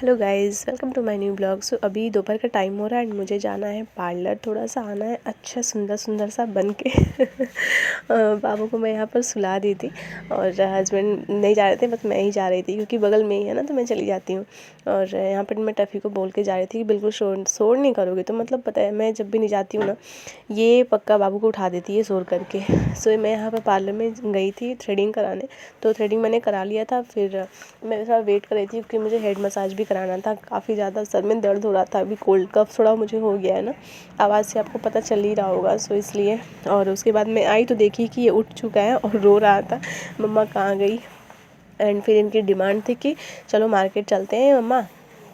Hello guys, welcome to my new blog. So अभी दोपहर का टाइम हो रहा है एंड मुझे जाना है पार्लर, थोड़ा सा आना है अच्छा सुंदर सा बन के बाबू को मैं यहाँ पर सुला दी थी और हस्बैंड नहीं जा रहे थे, बस मैं ही जा रही थी क्योंकि बगल में ही है ना, तो मैं चली जाती हूँ। और यहाँ पर मैं टफ़ी को बोल के जा रही थी कि बिल्कुल शोर नहीं करोगे। तो मतलब पता है, मैं जब भी नहीं जाती हूँ ना, ये पक्का बाबू को उठा देती है शोर करके। सो मैं यहाँ पर पार्लर में गई थी थ्रेडिंग कराने, तो थ्रेडिंग मैंने करा लिया था। फिर मैं थोड़ा वेट कर रही थी क्योंकि मुझे हेड मसाज भी कराना था। काफ़ी ज़्यादा सर में दर्द हो रहा था, अभी कोल्ड कफ थोड़ा मुझे हो गया है ना, आवाज़ से आपको पता चल ही रहा होगा, सो इसलिए। और उसके बाद मैं आई तो देखी कि ये उठ चुका है और रो रहा था, मम्मा कहाँ गई। एंड फिर इनकी डिमांड थी कि चलो मार्केट चलते हैं मम्मा।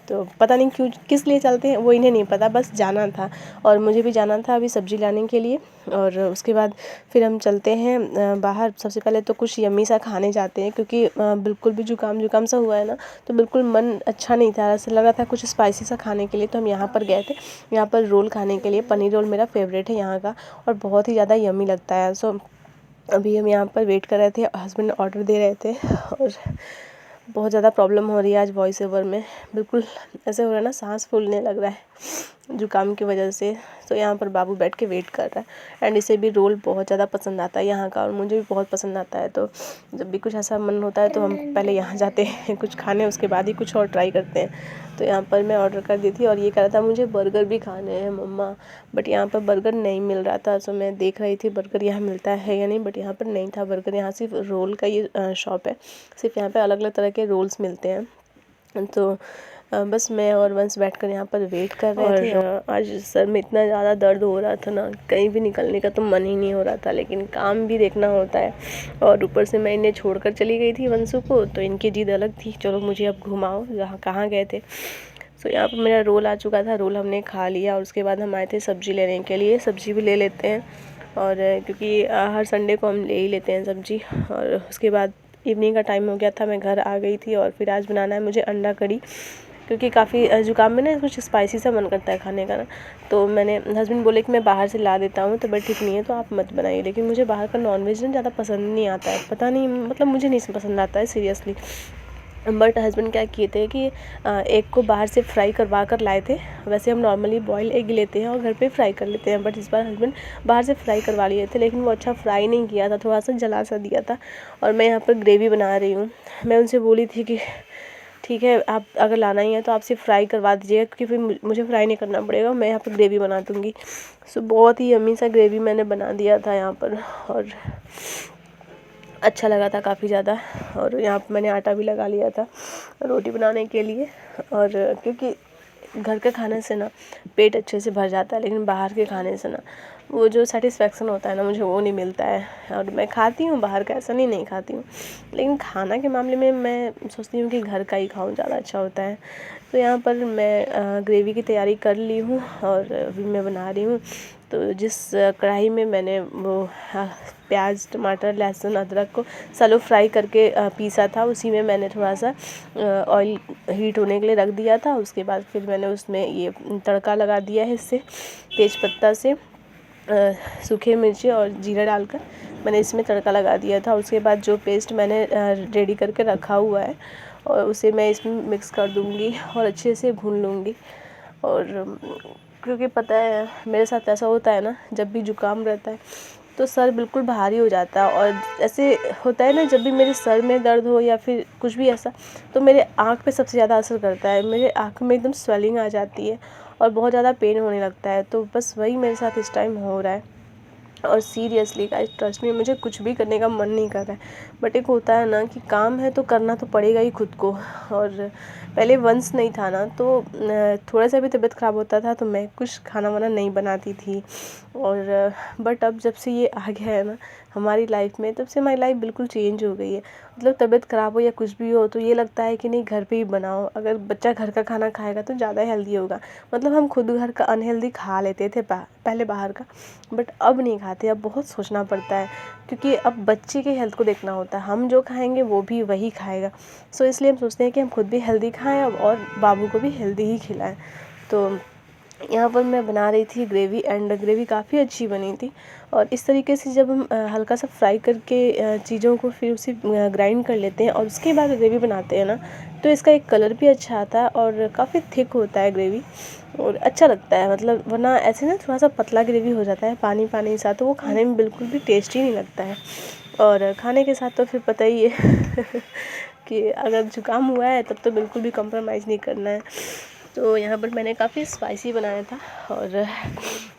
तो पता नहीं क्यों, किस लिए चलते हैं वो इन्हें नहीं पता, बस जाना था और मुझे भी जाना था अभी सब्ज़ी लाने के लिए। और उसके बाद फिर हम चलते हैं बाहर। सबसे पहले तो कुछ यम्मी सा खाने जाते हैं क्योंकि बिल्कुल भी जुकाम सा हुआ है ना, तो बिल्कुल मन अच्छा नहीं था, ऐसा लगा था कुछ स्पाइसी सा खाने के लिए। तो हम यहाँ पर गए थे, यहाँ पर रोल खाने के लिए। पनीर रोल मेरा फेवरेट है यहाँ का और बहुत ही ज़्यादा यम्मी लगता है। सो अभी हम यहाँ पर वेट कर रहे थे, हस्बैंड ऑर्डर दे रहे थे और बहुत ज़्यादा प्रॉब्लम हो रही है आज वॉइस ओवर में। बिल्कुल ऐसे हो रहा है ना, सांस फूलने लग रहा है जुकाम की वजह से। तो यहाँ पर बाबू बैठ के वेट कर रहा है एंड इसे भी रोल बहुत ज़्यादा पसंद आता है यहाँ का, और मुझे भी बहुत पसंद आता है। तो जब भी कुछ ऐसा मन होता है तो हम पहले यहाँ जाते हैं कुछ खाने, उसके बाद ही कुछ और ट्राई करते हैं। तो यहाँ पर मैं ऑर्डर कर दी थी और ये कह रहा था मुझे बर्गर भी खाने हैं मम्मा, बट यहाँ पर बर्गर नहीं मिल रहा था। सो मैं देख रही थी बर्गर यहाँ मिलता है या नहीं, बट यहाँ पर नहीं था बर्गर। यहाँ सिर्फ रोल का ये शॉप है, सिर्फ यहाँ पे अलग अलग तरह के रोल्स मिलते हैं। तो बस मैं और वंश बैठकर यहाँ पर वेट कर रहे थे। और आज सर में इतना ज़्यादा दर्द हो रहा था ना, कहीं भी निकलने का तो मन ही नहीं हो रहा था, लेकिन काम भी देखना होता है। और ऊपर से मैं इन्हें छोड़कर चली गई थी वंशु को, तो इनकी जिद अलग थी, चलो मुझे अब घुमाओ, जहाँ कहाँ गए थे। सो यहाँ पर मेरा रोल आ चुका था, रोल हमने खा लिया और उसके बाद हम आए थे सब्ज़ी लेने के लिए। सब्ज़ी भी ले लेते हैं और क्योंकि हर संडे को हम ले ही लेते हैं सब्ज़ी। और उसके बाद इवनिंग का टाइम हो गया था, मैं घर आ गई थी और फिर आज बनाना है मुझे अंडा कड़ी, क्योंकि काफ़ी जुकाम में ना कुछ स्पाइसी सा मन करता है खाने का ना। तो मैंने, हस्बैंड बोले कि मैं बाहर से ला देता हूँ, तबीयत ठीक नहीं है तो आप मत बनाइए। लेकिन मुझे बाहर का नॉनवेज ना ज़्यादा पसंद नहीं आता है, पता नहीं, मतलब मुझे नहीं पसंद आता है सीरियसली। बट हस्बैंड क्या किए थे कि एग को बाहर से फ्राई करवा कर लाए थे। वैसे हम नॉर्मली बॉयल एग लेते हैं और घर पे फ्राई कर लेते हैं, बट इस बार हस्बैंड बाहर से फ्राई करवा लिए थे, लेकिन वो अच्छा फ्राई नहीं किया था, थोड़ा सा जला सा दिया था। और मैं यहाँ पर ग्रेवी बना रही हूँ। मैं उनसे बोली थी कि ठीक है, आप अगर लाना ही है तो आप सिर्फ फ्राई करवा दीजिएगा, क्योंकि फिर मुझे फ्राई नहीं करना पड़ेगा, मैं यहाँ पर ग्रेवी बना दूँगी। सो बहुत ही यम्मी सा ग्रेवी मैंने बना दिया था यहाँ पर और अच्छा लगा था काफ़ी ज़्यादा। और यहाँ पर मैंने आटा भी लगा लिया था रोटी बनाने के लिए। और क्योंकि घर के खाने से ना पेट अच्छे से भर जाता है, लेकिन बाहर के खाने से ना वो जो सेटिस्फेक्शन होता है ना, मुझे वो नहीं मिलता है। और मैं खाती हूँ बाहर का, ऐसा नहीं खाती हूँ, लेकिन खाना के मामले में मैं सोचती हूँ कि घर का ही खाऊँ, ज़्यादा अच्छा होता है। तो यहाँ पर मैं ग्रेवी की तैयारी कर ली हूँ और अभी मैं बना रही हूँ। तो जिस कढ़ाई में मैंने वो प्याज टमाटर लहसुन अदरक को सैलो फ्राई करके पीसा था, उसी में मैंने थोड़ा सा ऑयल हीट होने के लिए रख दिया था। उसके बाद फिर मैंने उसमें ये तड़का लगा दिया है, इससे तेज़पत्ता से सूखे मिर्ची और जीरा डालकर मैंने इसमें तड़का लगा दिया था। उसके बाद जो पेस्ट मैंने रेडी करके रखा हुआ है और उसे मैं इसमें मिक्स कर दूँगी और अच्छे से भून लूँगी। और क्योंकि पता है मेरे साथ ऐसा होता है ना, जब भी जुकाम रहता है तो सर बिल्कुल भारी हो जाता है। और ऐसे होता है ना, जब भी मेरे सर में दर्द हो या फिर कुछ भी ऐसा, तो मेरे आँख पे सबसे ज़्यादा असर करता है। मेरे आँख में एकदम स्वेलिंग आ जाती है और बहुत ज़्यादा पेन होने लगता है। तो बस वही मेरे साथ इस टाइम हो रहा है। और सीरियसली गाइस, ट्रस्ट मी, मुझे कुछ भी करने का मन नहीं कर रहा है, बट एक होता है ना कि काम है तो करना तो पड़ेगा ही खुद को। और पहले वंस नहीं था ना, तो थोड़ा सा भी तबीयत ख़राब होता था तो मैं कुछ खाना वाना नहीं बनाती थी। और बट अब जब से ये आ गया है ना हमारी लाइफ में, तब से हमारी लाइफ बिल्कुल चेंज हो गई है। मतलब तबीयत ख़राब हो या कुछ भी हो तो ये लगता है कि नहीं, घर पे ही बनाओ, अगर बच्चा घर का खाना खाएगा तो ज़्यादा हेल्दी होगा। मतलब हम खुद घर का अनहेल्दी खा लेते थे पहले बाहर का, बट अब नहीं खाते। अब बहुत सोचना पड़ता है, क्योंकि अब बच्चे के हेल्थ को देखना होता है, हम जो खाएंगे वो भी वही खाएगा। सो इसलिए हम सोचते हैं कि हम खुद भी हेल्दी खाएं और बाबू को भी हेल्दी ही खिलाएं। तो यहाँ पर मैं बना रही थी ग्रेवी, एंड ग्रेवी काफ़ी अच्छी बनी थी। और इस तरीके से जब हम हल्का सा फ्राई करके चीज़ों को फिर उसे ग्राइंड कर लेते हैं और उसके बाद ग्रेवी बनाते हैं ना, तो इसका एक कलर भी अच्छा आता है और काफ़ी थिक होता है ग्रेवी और अच्छा लगता है। मतलब वरना ऐसे ना थोड़ा सा पतला ग्रेवी हो जाता है पानी पानी सा, तो वो खाने में बिल्कुल भी टेस्टी नहीं लगता है। और खाने के साथ तो फिर पता ही है कि अगर जुकाम हुआ है तब तो बिल्कुल भी कॉम्प्रोमाइज़ नहीं करना है। तो यहाँ पर मैंने काफ़ी स्पाइसी बनाया था, और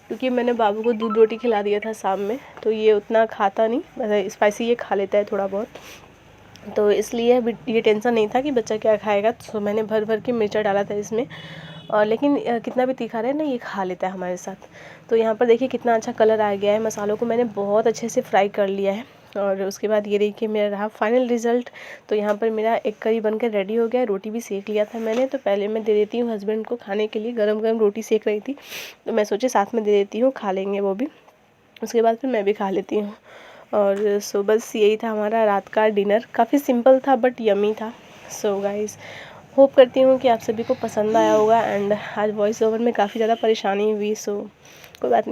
क्योंकि मैंने बाबू को दूध रोटी खिला दिया था शाम में, तो ये उतना खाता नहीं, मतलब स्पाइसी ये खा लेता है थोड़ा बहुत, तो इसलिए ये टेंशन नहीं था कि बच्चा क्या खाएगा। तो मैंने भर भर के मिर्चा डाला था इसमें, और लेकिन कितना भी तीखा रहे ना, ये खा लेता है हमारे साथ। तो यहाँ पर देखिए कितना अच्छा कलर आ गया है। मसालों को मैंने बहुत अच्छे से फ्राई कर लिया है, और उसके बाद ये देखिए मेरा रहा फाइनल रिज़ल्ट। तो यहाँ पर मेरा एक करी बनकर रेडी हो गया। रोटी भी सेक लिया था मैंने, तो पहले मैं दे देती हूँ हस्बैंड को खाने के लिए। गरम गरम रोटी सेक रही थी, तो मैं सोचे साथ में दे देती हूँ, खा लेंगे वो भी। उसके बाद फिर मैं भी खा लेती हूँ। और सो बस यही था हमारा रात का डिनर। काफ़ी सिंपल था बट यमी था। सो गाइस, होप करती हूँ कि आप सभी को पसंद आया होगा। एंड आज वॉइस ओवर में काफ़ी ज़्यादा परेशानी हुई, सो कोई बात नहीं।